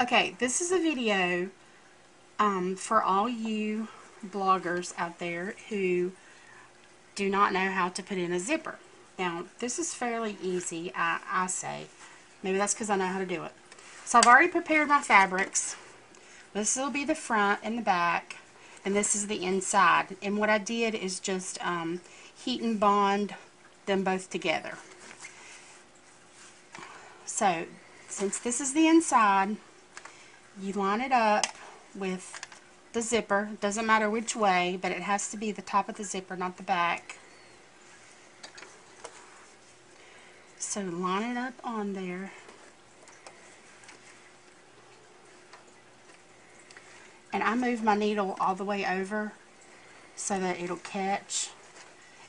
Okay, this is a video for all you bloggers out there who do not know how to put in a zipper. Now, this is fairly easy, I say. Maybe that's because I know how to do it. So I've already prepared my fabrics. This will be the front and the back, and this is the inside. And what I did is just heat and bond them both together. So, since this is the inside, you line it up with the zipper. Doesn't matter which way, but it has to be the top of the zipper, not the back. So line it up on there. And I move my needle all the way over so that it'll catch.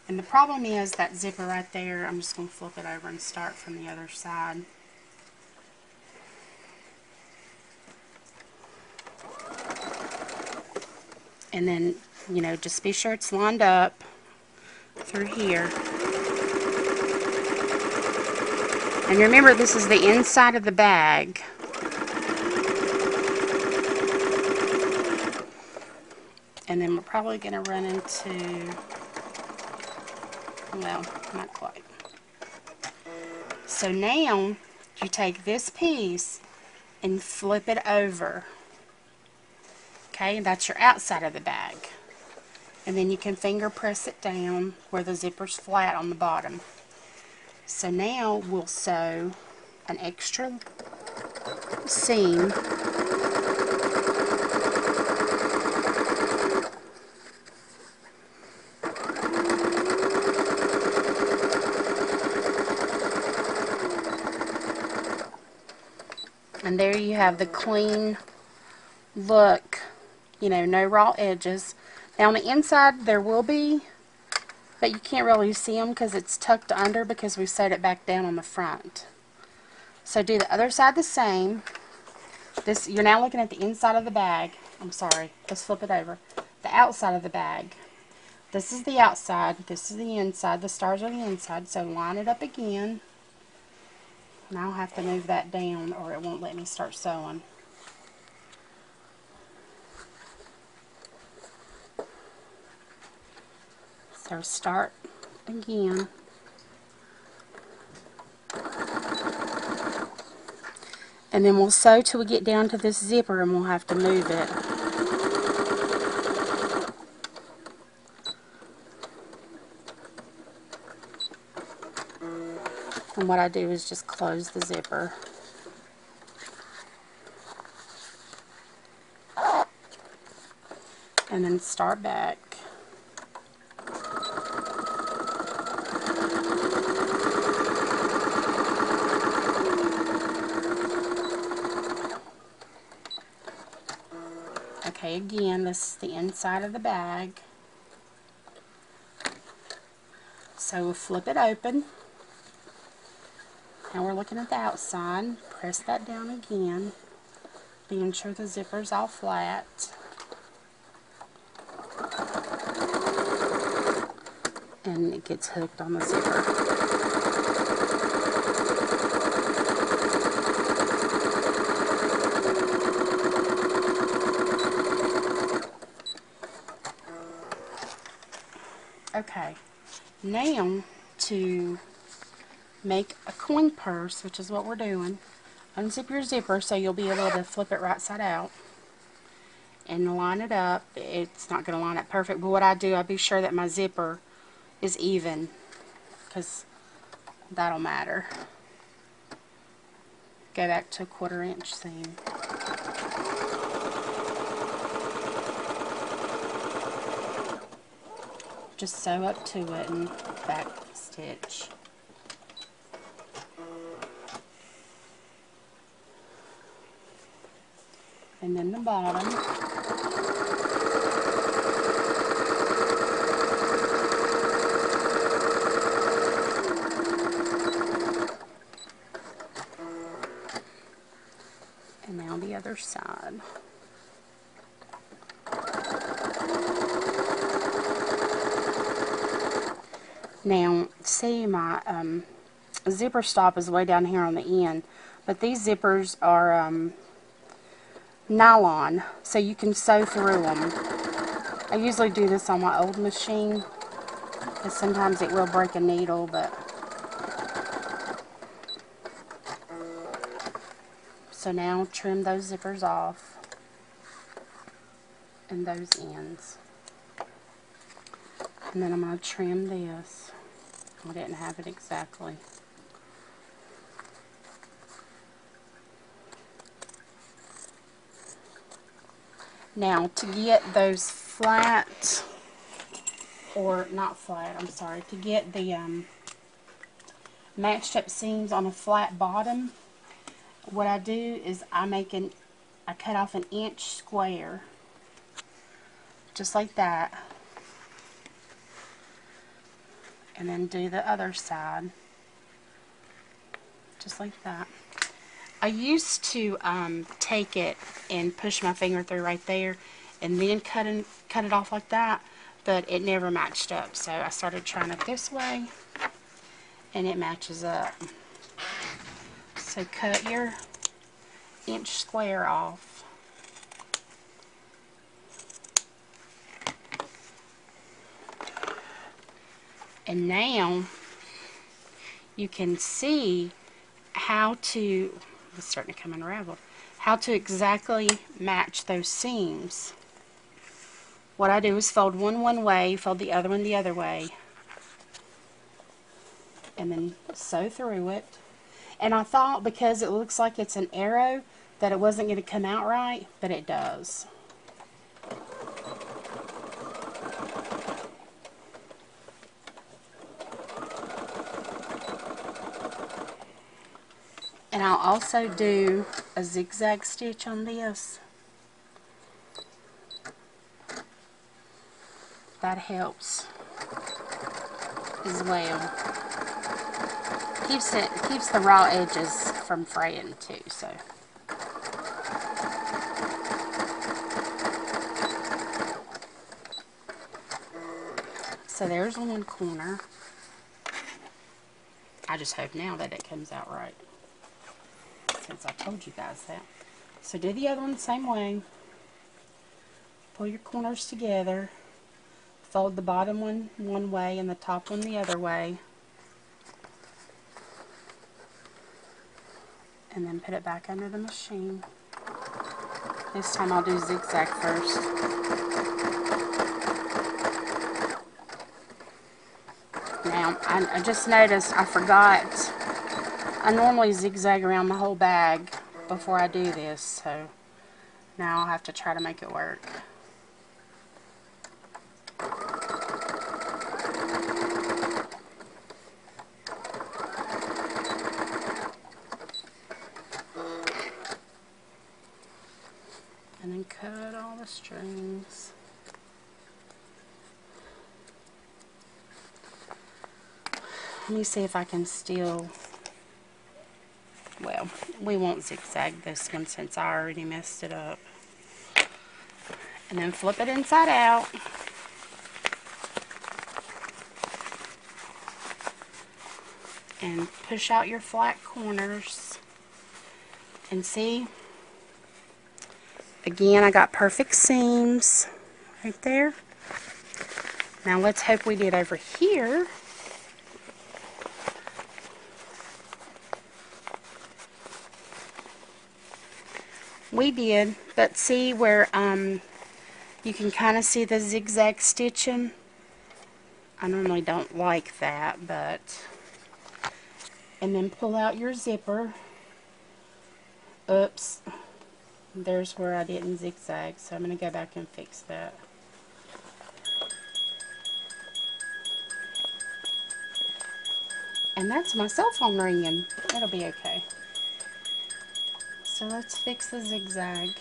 And the problem is that zipper right there, I'm just going to flip it over and start from the other side. And then, you know, just be sure it's lined up through here. And remember, this is the inside of the bag. And then we're probably going to run into, well, not quite. So now, you take this piece and flip it over. Okay, that's your outside of the bag. And then you can finger press it down where the zipper's flat on the bottom. So now we'll sew an extra seam . And there you have the clean look, you know, no raw edges. Now on the inside there will be, but you can't really see them because it's tucked under because we sewed it back down on the front. So do the other side the same. This, you're now looking at the inside of the bag. I'm sorry, let's flip it over. The outside of the bag. This is the outside, this is the inside. The stars are the inside, so line it up again. And I'll have to move that down or it won't let me start sewing. So start again. And then we'll sew till we get down to this zipper and we'll have to move it. And what I do is just close the zipper. And then start back. Okay, again, this is the inside of the bag. So we'll flip it open. Now we're looking at the outside. Press that down again, being sure the zipper's all flat. And it gets hooked on the zipper. Okay, now to make a coin purse, which is what we're doing, unzip your zipper so you'll be able to flip it right side out and line it up. It's not going to line up perfect, but what I do, I be sure that my zipper is even, because that'll matter. Go back to a 1/4 inch seam. Just sew up to it and back stitch. And then the bottom. And now the other side. Now, see, my zipper stop is way down here on the end, but these zippers are nylon so you can sew through them. I usually do this on my old machine because sometimes it will break a needle, but so now trim those zippers off and those ends. And then I'm going to trim this. I didn't have it exactly. Now, to get those flat, or not flat, I'm sorry, to get the matched up seams on a flat bottom, what I do is I cut off an inch square, just like that, and then do the other side, just like that. I used to take it and push my finger through right there and then cut it off like that, but it never matched up. So I started trying it this way and it matches up. So cut your inch square off. And now you can see how to, it's starting to come unraveled, how to exactly match those seams. What I do is fold one way, fold the other one the other way, and then sew through it. And I thought because it looks like it's an arrow that it wasn't going to come out right, but it does. And I'll also do a zigzag stitch on this. That helps as well. Keeps the raw edges from fraying too, so. So there's one corner. I just hope now that it comes out right, since I told you guys that. So do the other one the same way. Pull your corners together. Fold the bottom one way and the top one the other way. And then put it back under the machine. This time I'll do zigzag first. Now, I just noticed I forgot. I normally zigzag around the whole bag before I do this, so now I'll have to try to make it work. And then cut all the strings. Let me see if I can still, well, we won't zigzag this one since I already messed it up. And then flip it inside out. And push out your flat corners. And see, again, I got perfect seams right there. Now let's hope we did over here. We did, but see where you can kind of see the zigzag stitching? I normally don't like that, but... And then pull out your zipper. Oops. There's where I didn't zigzag, so I'm going to go back and fix that. And that's my cell phone ringing. It'll be okay. So let's fix the zigzag.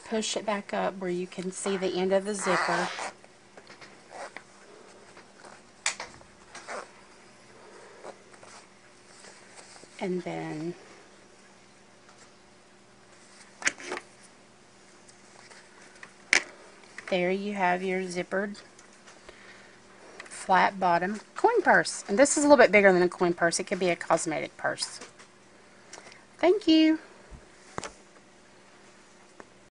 Push it back up where you can see the end of the zipper. And then there you have your zippered flat bottom coin purse. And this is a little bit bigger than a coin purse. It could be a cosmetic purse. Thank you.